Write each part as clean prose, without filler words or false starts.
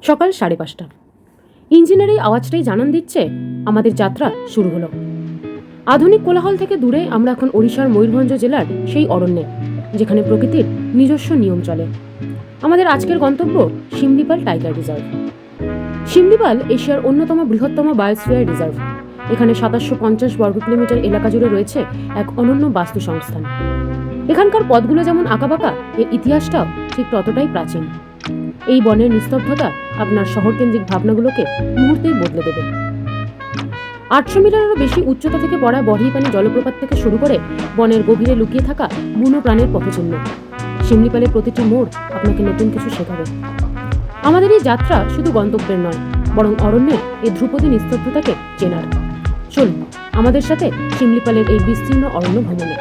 সকাল 5:30। ইঞ্জিনের এই আওয়াজটাই জানান দিচ্ছে আমাদের যাত্রা শুরু হলো। আধুনিক কোলাহল থেকে দূরে আমরা এখন ওড়িশার ময়ূরভঞ্জ জেলার সেই অরণ্যে, যেখানে প্রকৃতির নিজস্ব নিয়ম চলে। আমাদের আজকের গন্তব্য শিমলিপাল টাইগার রিজার্ভ। শিমলিপাল এশিয়ার অন্যতম বৃহত্তম বায়োস্ফিয়ার রিজার্ভ। এখানে 2750 বর্গ কিলোমিটার এলাকা জুড়ে রয়েছে এক অনন্য বাস্তু সংস্থান। এখানকার পথগুলো যেমন আঁকাবাঁকা, এর ইতিহাসটাও ঠিক ততটাই প্রাচীন। এই বনের নিস্তব্ধতা আপনার শহরকেন্দ্রিক ভাবনাগুলোকে মুহূর্তেই বদলে দেবে। 800 মিটারেরও বেশি উচ্চতা থেকে পড়া বড়হিপানি জলপ্রপাত থেকে শুরু করে বনের গভীরে লুকিয়ে থাকা বুনো প্রাণের পথচিহ্ন, শিমলিপালের প্রতিটি মোড় আপনাকে নতুন কিছু শেখাবে। আমাদের এই যাত্রা শুধু গন্তব্যের নয়, বরং অরণ্যের এই ধ্রুপদী নিস্তব্ধতাকে চেনার। চলুন আমাদের সাথে শিমলিপালের এই বিস্তীর্ণ অরণ্য ভ্রমণে।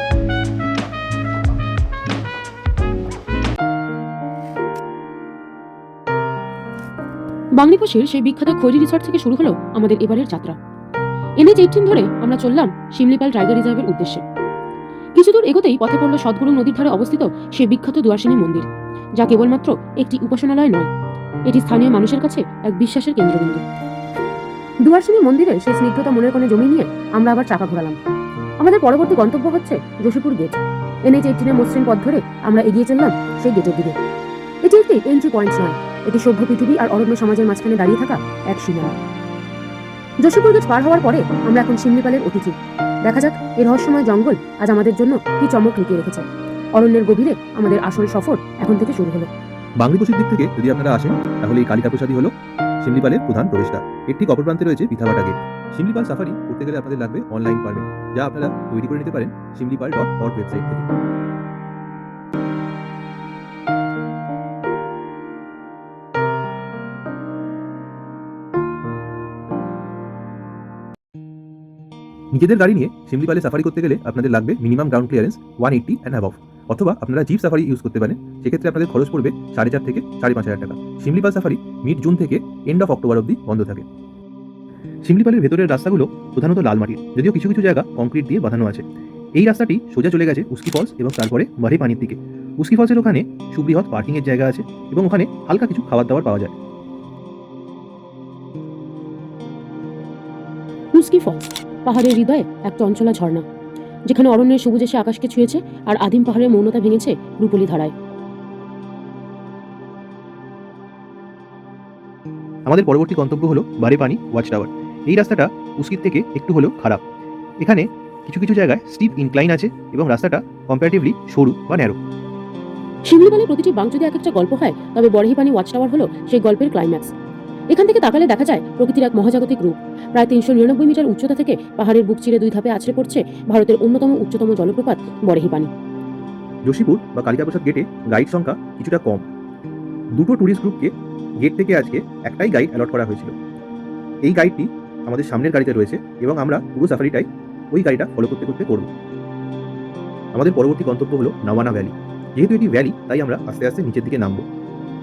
বাংলাদেশের সেই বিখ্যাত খৈরি রিসর্ট থেকে শুরু হলো আমাদের এবারের যাত্রা। NH-18 ধরে আমরা চললাম শিমলিপাল টাইগার রিজার্ভের উদ্দেশ্যে। কিছু দূর এগোতেই পথে পড়ল সদগুরু নদীর ধারে অবস্থিত সেই বিখ্যাত দুয়ার্সিনী মন্দির, যা কেবলমাত্র একটি উপাসনালয় নয়, এটি স্থানীয় মানুষের কাছে এক বিশ্বাসের কেন্দ্রবিন্দু। দুয়ার্সিনী মন্দিরে সেই স্নিগ্ধতা মনের কোণে জমি নিয়ে আমরা আবার চাকা ঘোরালাম। আমাদের পরবর্তী গন্তব্য হচ্ছে যোশীপুর গেট। NH-18 এর মসৃণ পথ ধরে আমরা এগিয়ে চললাম সেই গেটের দিকে। এটি একটি এন্ট্রি পয়েন্ট নয়, এটি সভ্য পৃথিবী আর অরণ্য সমাজের মাঝখানে দাঁড়িয়ে থাকা এক সীমানা। যোশীপুর গেট পার হওয়ার পরে আমরা এখন শিমলিপালের অতিথি। দেখা যাক এই রহস্যময় জঙ্গল আজ আমাদের জন্য কি চমক লুকিয়ে রেখেছে। অরণ্যের গভীরে আমাদের আসল সফর এখন থেকে শুরু হলো। বাংলাদেশের দিক থেকে যদি আপনারা আসেন, তাহলে এই কালিকা প্রসাদই হলো শিমলিপালের প্রধান প্রবেশদ্বার। এর ঠিক অপর প্রান্তে রয়েছে পিথাভাটা গেট। শিমলিপাল সাফারি করতে গেলে আপনাদের লাগবে অনলাইন পারমিট, যা আপনারা তৈরি করে নিতে পারেন shimlipal.org ওয়েবসাইট থেকে। নিজেদের গাড়ি নিয়ে শিমলিপালে সাফারি করতে গেলে আপনাদের লাগবে minimum ground clearance 180 and above, অথবা আপনারা জিপ সাফারি ইউজ করতে পারেন। সেক্ষেত্রে আপনাদের খরচ পড়বে 4,500 থেকে 5,500 টাকা। শিমলিপাল সাফারি মিড জুন থেকে এন্ড অফ অক্টোবর অবধি বন্ধ থাকে। শিমলিপালের ভেতরের রাস্তাগুলো প্রধানত লাল মাটির, যদিও কিছু কিছু জায়গা কংক্রিট দিয়ে বাঁধানো আছে। এই রাস্তাটি সোজা চলে গেছে উস্কি ফলস এবং তারপরে বড়হিপানির দিকে। উস্কি ফলসের ওখানে সুবৃহৎ পার্কিংয়ের জায়গা আছে এবং ওখানে হালকা কিছু খাবার দাবার পাওয়া যায়। উস্কি ফলস পাহাড়ের হৃদয়ে এক চঞ্চলা ঝর্ণা, যেখানে অরণ্যের সবুজ এসে আকাশকে ছুঁয়েছে আর আদিম পাহাড়ের মৌনতা ভেঙেছে রূপলি ধারায়। আমাদের পরবর্তী গন্তব্য হলো বড়হিপানি ওয়াচ টাওয়ার। এই রাস্তাটা উস্কির থেকে একটু হলেও খারাপ। এখানে কিছু কিছু জায়গায় স্টিপ ইনক্লাইন আছে এবং রাস্তাটা কম্পারেটিভলি সরু বা ন্যারো। শিমলিপালের প্রতিটি বাঁক যদি এক একটা গল্প হয়, তবে বড়হিপানি ওয়াচ টাওয়ার হলো সেই গল্পের ক্লাইম্যাক্স। এখান থেকে তাকালে দেখা যায় প্রকৃতির এক মহাজাগতিক রূপ। প্রায় 399 মিটার উচ্চতা থেকে পাহাড়ের বুক চিরে দুই ধাপে আছড়ে পড়ছে ভারতের অন্যতম উচ্চতম জলপ্রপাত বড়হিপানি। যোশীপুর বা কালিকা প্রসাদ গেটে গাইড সংখ্যা কিছুটা কম। দুটো ট্যুরিস্ট গ্রুপকে গেট থেকে আজকে একটাই গাইড অ্যালট করা হয়েছিল। এই গাইডটি আমাদের সামনের গাড়িতে রয়েছে এবং আমরা পুরো সাফারিটাই ওই গাড়িটা ফলো করতে করতে করব। আমাদের পরবর্তী গন্তব্য হলো নাওয়ানা ভ্যালি। যেহেতু এটি ভ্যালি, তাই আমরা আস্তে আস্তে নিচের দিকে নামবো।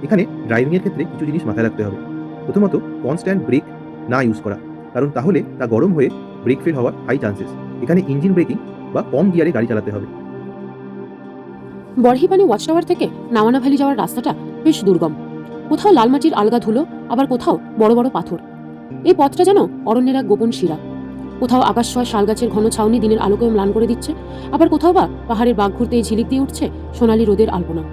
এখানে ড্রাইভিংয়ের ক্ষেত্রে কিছু জিনিস মাথায় রাখতে হবে। প্রথমত, কনস্ট্যান্ট ব্রেক না ইউজ করা, কারণ তাহলে তা গরম হয়ে ব্রেক ফেল হওয়ার হাই চান্সেস। এখানে ইঞ্জিন ব্রেকিং বা কম গিয়ারে গাড়ি চালাতে হবে। বড়হিপানি ওয়াচ টাওয়ার থেকে নাওয়ানা ভ্যালি যাওয়ার রাস্তাটা বেশ দুর্গম। কোথাও লাল মাটির আলগা ধুলো, আবার কোথাও বড় বড় পাথর। এই পথটা যেন অরণ্যের এক গোপন শিরা। কোথাও আকাশ ছোঁয়া শাল গাছের ঘন ছাউনি দিনের আলোকে ম্লান করে দিচ্ছে, আবার কোথাও বা পাহাড়ের বাঁক ঘুরতে ঝিলিক দিয়ে উঠছে সোনালী রোদের আলপনা।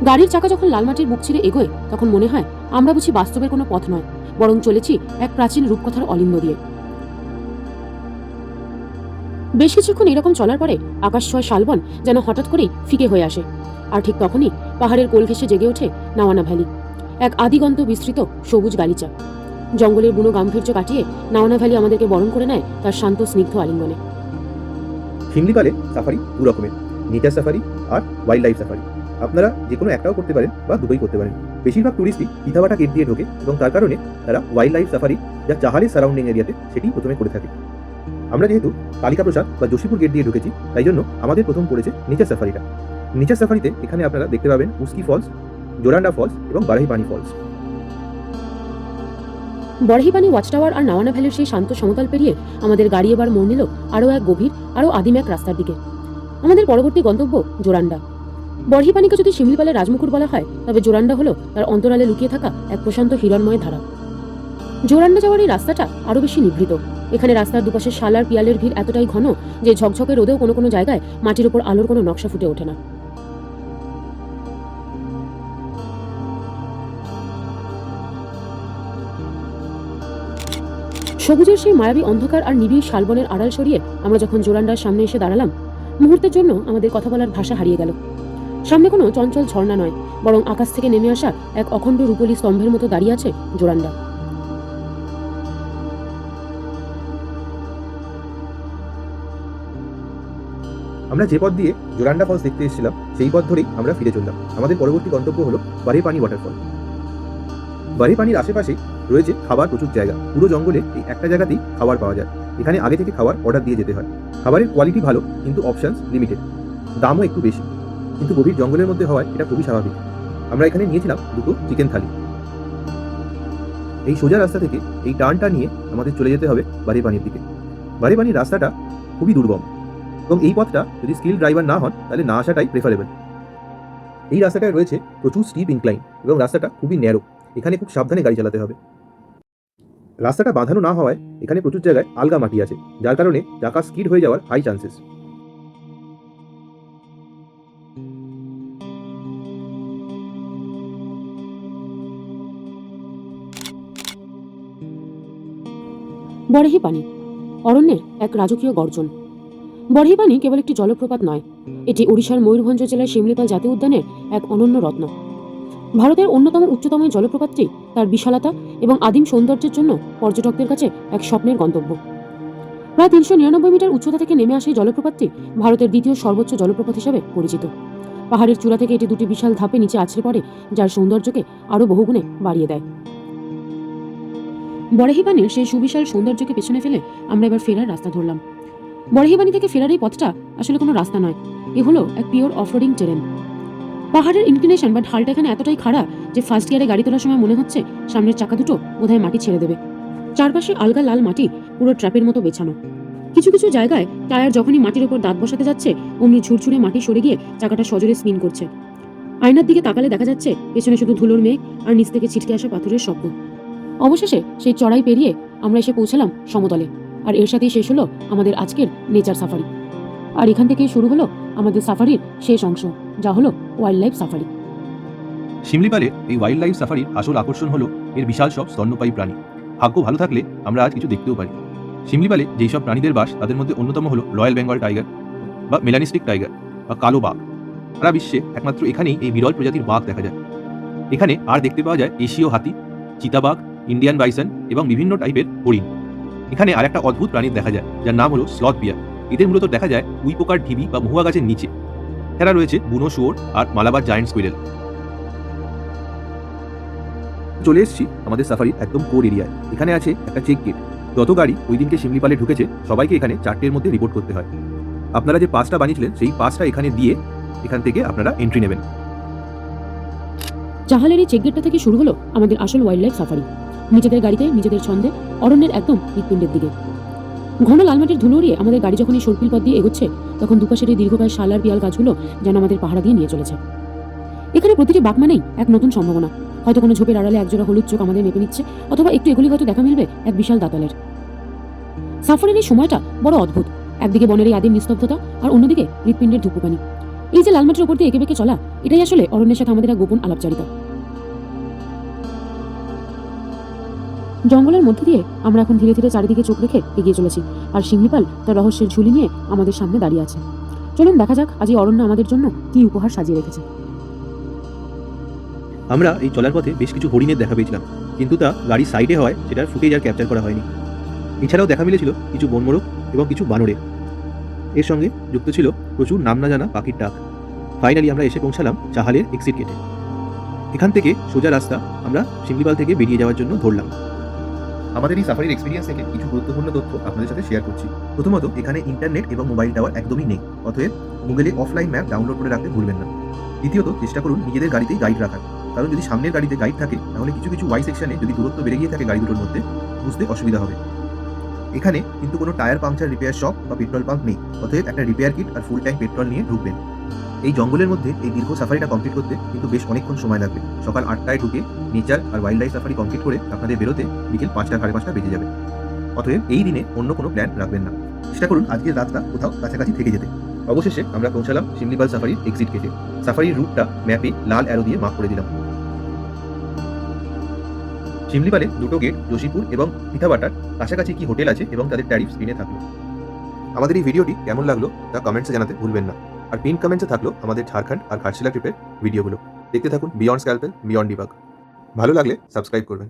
গাড়ির চাকা যখন লাল মাটির বুক চিরে এগোয়, তখন মনে হয় আমরা বুঝি বাস্তবের কোনো পথ নয়, বরং চলেছি এক প্রাচীন রূপকথার অলিন্দ দিয়ে। বেশ কিছুক্ষণ এরকম চলার পরে আকাশ ছোঁয়া শালবন যেন হঠাৎ করেই ফিকে হয়ে আসে, আর ঠিক তখনই পাহাড়ের কোল ঘেঁষে জেগে ওঠে নাওয়ানা ভ্যালি, এক আদিগন্ত বিস্তৃত সবুজ গালিচা। জঙ্গলের বুনো গাম্ভীর্য কাটিয়ে নাওয়ানা ভ্যালি আমাদেরকে বরণ করে নেয় তার শান্ত স্নিগ্ধ আলিঙ্গনে। শিমলিপালে সাফারি দু রকমের, নেচার সাফারি আর ওয়াইল্ড লাইফ সাফারি। আপনারা যে কোনো একটাও করতে পারেন বা দুটোই করতে পারেন। বেশিরভাগ টুরিস্টই পিথাভাটা গেট দিয়ে ঢোকে এবং তার কারণে তারা ওয়াইল্ড লাইফ সাফারি, যা চাহালের সারাউন্ডিং এরিয়াতে, সেটি প্রথমে করে থাকে। আমরা যেহেতু কালিকা প্রসাদ বা যোশীপুর গেট দিয়ে ঢুকেছি, তাই জন্য আমাদের প্রথম পড়েছে নেচার সাফারিটা। নেচার সাফারিতে এখানে আপনারা দেখতে পাবেন উস্কি ফলস, জোরান্ডা ফলস এবং বড়হিপানি ফলস। বড়হিপানি ওয়াচ টাওয়ার আর নাওয়ানা ভ্যালির সেই শান্ত সমতল পেরিয়ে আমাদের গাড়ি এবার মোড় নিল আরও এক গভীর, আরও আদিম এক রাস্তার দিকে। আমাদের পরবর্তী গন্তব্য জোরান্ডা। বরহিপানিকে যদি শিমলিপালের রাজমুকুট বলা হয়, তবে জোরান্ডা হলো তার অন্তরালে লুকিয়ে থাকা এক প্রশান্ত হিরণময় ধারা। জোরান্ডা যাওয়ার এই রাস্তাটা আরো বেশি নিভৃত। এখানে রাস্তার দুপাশে শাল আর পিয়ালের ভিড় এতটাই ঘন যে ঝকঝকে রোদেও কোনো কোনো জায়গায় মাটির উপর আলোর কোনো নকশা ফুটে ওঠে না। সবুজের সেই মায়াবী অন্ধকার আর নিবিড় শালবনের আড়াল সরিয়ে আমরা যখন জোরান্ডার সামনে এসে দাঁড়ালাম, মুহূর্তের জন্য আমাদের কথা বলার ভাষা হারিয়ে গেল। সামনে কোনো চঞ্চল ঝর্ণা নয়, বরং আকাশ থেকে নেমে আসা এক অখণ্ড রূপলী স্তম্ভের মতো দাঁড়িয়ে আছে জোরান্ডা। আমরা যে পথ দিয়ে জোরান্ডা ফলস দেখতে এসেছিলাম সেই পথ ধরেই আমরা ফিরে চললাম। আমাদের পরবর্তী গন্তব্য হলো বারেপানি ওয়াটারফল। বারেপানির আশেপাশেই রয়েছে খাবার প্রচুর জায়গা। পুরো জঙ্গলে এই একটা জায়গাতেই খাবার পাওয়া যায়। এখানে আগে থেকে খাবার অর্ডার দিয়ে যেতে হয়। খাবারের কোয়ালিটি ভালো, কিন্তু অপশনস লিমিটেড, দামও একটু বেশি। কিন্তু গভীর জঙ্গলের মধ্যে হওয়ায় এটা খুবই স্বাভাবিক। আমরা এখানে নিয়েছিলাম দুটো চিকেন থালি। এই সোজা রাস্তা থেকে এই টার্নটা নিয়ে আমাদের চলে যেতে হবে বারেপানির দিকে। বারেপানির রাস্তাটা খুবই দুর্গম, এবং এই পথটা যদি স্কিল ড্রাইভার না হন তাহলে না আসাটাই প্রেফারেবল। এই রাস্তাটায় রয়েছে প্রচুর স্টিপ ইনক্লাইন এবং রাস্তাটা খুবই ন্যারো। এখানে খুব সাবধানে গাড়ি চালাতে হবে। রাস্তাটা বাঁধানো না হওয়ায় এখানে প্রচুর জায়গায় আলগা মাটি আছে, যার কারণে চাকা স্কিড হয়ে যাওয়ার হাই চান্সেস। বরহিপানি অরণ্যের এক রাজকীয় গর্জন। বরহিপানি কেবল একটি জলপ্রপাত নয়, এটি ওড়িশার ময়ূরভঞ্জ জেলার শিমলিপাল জাতীয় উদ্যানের এক অনন্য রত্ন। ভারতের অন্যতম উচ্চতম জলপ্রপাতটি তার বিশালতা এবং আদিম সৌন্দর্যের জন্য পর্যটকদের কাছে এক স্বপ্নের গন্তব্য। প্রায় 399 মিটার উচ্চতা থেকে নেমে আসা এই জলপ্রপাতটি ভারতের দ্বিতীয় সর্বোচ্চ জলপ্রপাত হিসেবে পরিচিত। পাহাড়ের চূড়া থেকে এটি দুটি বিশাল ধাপে নিচে আছড়ে পড়ে, যার সৌন্দর্যকে আরও বহুগুণে বাড়িয়ে দেয়। বরহিপানির সেই সুবিশাল সৌন্দর্যকে পেছনে ফেলে আমরা এবার ফেরার রাস্তা ধরলাম। বরহিপানি থেকে ফেরার এই পথটা আসলে কোনো রাস্তা নয়, এ হলো এক পিওর অফরোডিং টেরেন। পাহাড়ের ইনক্লিনেশন বা ঢালটা এখানে এতটাই খাড়া যে ফার্স্ট গিয়ারে গাড়ি তোলার সময় মনে হচ্ছে সামনের চাকা দুটো বোধহয় মাটি ছেড়ে দেবে। চারপাশে আলগা লাল মাটি পুরো ট্র্যাপের মতো বেছানো। কিছু কিছু জায়গায় টায়ার যখনই মাটির উপর দাঁত বসাতে যাচ্ছে, অমনি ঝুরঝুরে মাটি সরে গিয়ে চাকাটা সজোরে স্পিন করছে। আয়নার দিকে তাকালে দেখা যাচ্ছে পেছনে শুধু ধুলোর মেঘ আর নিচ থেকে ছিটকে আসা পাথরের শব্দ। অবশেষে সেই চড়াই পেরিয়ে আমরা এসে পৌঁছালাম সমতলে, আর এর সাথেই শেষ হলো আমাদের আজকের নেচার সাফারি। আর এখান থেকেই শুরু হলো আমাদের সাফারির শেষ অংশ, যা হলো ওয়াইল্ড লাইফ সাফারি। শিমলিপালের এই ওয়াইল্ড লাইফ সাফারির আসল আকর্ষণ হলো এর বিশাল সব স্তন্যপায়ী প্রাণী। ভাগ্য ভালো থাকলে আমরা আজ কিছু দেখতেও পারি। শিমলিপালে যেই সব প্রাণীদের বাস তাদের মধ্যে অন্যতম হলো রয়্যাল বেঙ্গল টাইগার বা মেলানিস্টিক টাইগার বা কালো বাঘ। সারা বিশ্বে একমাত্র এখানেই এই বিরল প্রজাতির বাঘ দেখা যায়। এখানে আর দেখতে পাওয়া যায় এশীয় হাতি, চিতাবাঘ, ইন্ডিয়ান বাইসন এবং বিভিন্ন টাইপের হরিণ। এখানে আর একটা অদ্ভুত প্রাণীর দেখা যায়, যার নাম হলো স্লথ বিয়ার। এদের মূলত দেখা যায় উইপোকার ঢিবি বা মহুয়া গাছের নিচে। এছাড়া রয়েছে বুনো শুয়োর আর মালাবার জায়ান্ট স্কুইরেল। চলে এসেছি আমাদের সাফারির একদম কোর এরিয়ায়। এখানে আছে একটা চেক গেট। যত গাড়ি ওই দিনকে শিমলিপালে ঢুকেছে সবাইকে এখানে 4টের মধ্যে রিপোর্ট করতে হয়। আপনারা যে পাসটা বানিয়েছিলেন সেই পাসটা এখানে দিয়ে এখান থেকে আপনারা এন্ট্রি নেবেন। চাহালের এই চেকগেটটা থেকে শুরু হলো আমাদের আসল ওয়াইল্ড লাইফ সাফারি। নিজেদের গাড়িতে নিজেদের ছন্দে অরণ্যের একদম হৃৎপিণ্ডের দিকে। ঘন লালমাটির ধুলো উড়িয়ে আমাদের গাড়ি যখন এই সর্পিল পথ দিয়ে এগোচ্ছে, তখন দুপাশের এই দীর্ঘকায় শাল আর পিয়াল গাছগুলো যেন আমাদের পাহাড়া দিয়ে নিয়ে চলেছে। এখানে প্রতিটি বাঁক মানেই এক নতুন সম্ভাবনা। হয়তো কোনো ঝোপের আড়ালে একজোড়া হলুদ চোখ আমাদের মেপে নিচ্ছে, অথবা একটু এগুলি হয়তো দেখা মিলবে এক বিশাল দাতালের। সাফারির এই সময়টা বড় অদ্ভুত। একদিকে বনের এই আদিম নিস্তব্ধতা, আর অন্যদিকে হৃৎপিণ্ডের ধুপুকানি। এই যে লালমাটির উপর দিয়ে এঁকে বেঁকে চলা, এটাই আসলে অরণ্যের সাথে আমাদের এক গোপন আলাপচারিতা। জঙ্গলের মধ্যে দিয়ে আমরা এখন ধীরে ধীরে চারিদিকে চোখ রেখে এগিয়ে চলেছি, আর শিমলিপাল তার রহস্যের ঝুলি নিয়ে আমাদের সামনে দাঁড়িয়ে আছে। চলুন দেখা যাক আজ এই অরণ্য আমাদের জন্য কি উপহার সাজিয়ে রেখেছে। আমরা এই চলার পথে বেশ কিছু হরিণের দেখা পেয়েছিলাম, কিন্তু তা গাড়ির সাইডে হওয়ায় সেটার ফুটেজ আর ক্যাপচার করা হয়নি। এছাড়াও দেখা মিলেছিল কিছু বনমোরগ এবং কিছু বানরের। এর সঙ্গে যুক্ত ছিল প্রচুর নাম না জানা পাখির ডাক। ফাইনালি আমরা এসে পৌঁছালাম চাহালের এক্সিট গেটে। এখান থেকে সোজা রাস্তা আমরা শিমলিপাল থেকে বেরিয়ে যাওয়ার জন্য ধরলাম। আমাদের এই সাফারির এক্সপিরিয়েন্স থেকে কিছু গুরুত্বপূর্ণ তথ্য আপনাদের সাথে শেয়ার করছি। প্রথমত, এখানে ইন্টারনেট এবং মোবাইল টাওয়ার একদমই নেই, অতএব গুগলে অফলাইন ম্যাপ ডাউনলোড করে রাখতে ভুলবেন না। দ্বিতীয়ত, চেষ্টা করুন নিজেদের গাড়িতেই গাইড রাখার, কারণ যদি সামনের গাড়িতে গাইড থাকে তাহলে কিছু কিছু ওয়াই সেকশনে যদি দূরত্ব বেড়ে গিয়ে থাকে গাড়ি দুটোর মধ্যে, বুঝতে অসুবিধা হবে। এখানে কিন্তু কোনো টায়ার পাংচার রিপেয়ার শপ বা পেট্রোল পাম্প নেই, অতএব একটা রিপেয়ার কিট আর ফুল ট্যাঙ্ক পেট্রোল নিয়ে ঢুকবেন। এই জঙ্গলের মধ্যে এই দীর্ঘ সাফারিটা কমপ্লিট করতে কিন্তু বেশ অনেকক্ষণ সময় লাগবে। সকাল 8টায় ঢুকে নেচার আর ওয়াইল্ড লাইফ সাফারি কমপ্লিট করে আপনাদের বেরোতে বিকেল 5টা 5:30 বেজে যাবে। অতএব এই দিনে অন্য কোনো প্ল্যান রাখবেন না। চেষ্টা করুন আজকের রাতটা কোথাও কাছাকাছি থেকে যেতে। অবশেষে আমরা পৌঁছালাম শিমলিপাল সাফারির এক্সিট গেটে। সাফারির রুটটা ম্যাপে লাল অ্যারো দিয়ে মার্ক করে দিলাম। শিমলিপালে দুটো গেট, যোশীপুর এবং পিঠাবাটার কাছাকাছি কি হোটেল আছে এবং তাদের ট্যারিফ স্ক্রিনে থাকলো। আমাদের এই ভিডিওটি কেমন লাগলো তা কমেন্টসে জানাতে ভুলবেন না। আর পিন কমেন্টসে থাকলো আমাদের ঝাড়খণ্ড আর ঘাটশিলা ট্রিপের ভিডিওগুলো। দেখতে থাকুন বিয়ন্ড স্ক্যালপেল বিয়ন্ড ডিবাগ। ভালো লাগলে সাবস্ক্রাইব করবেন।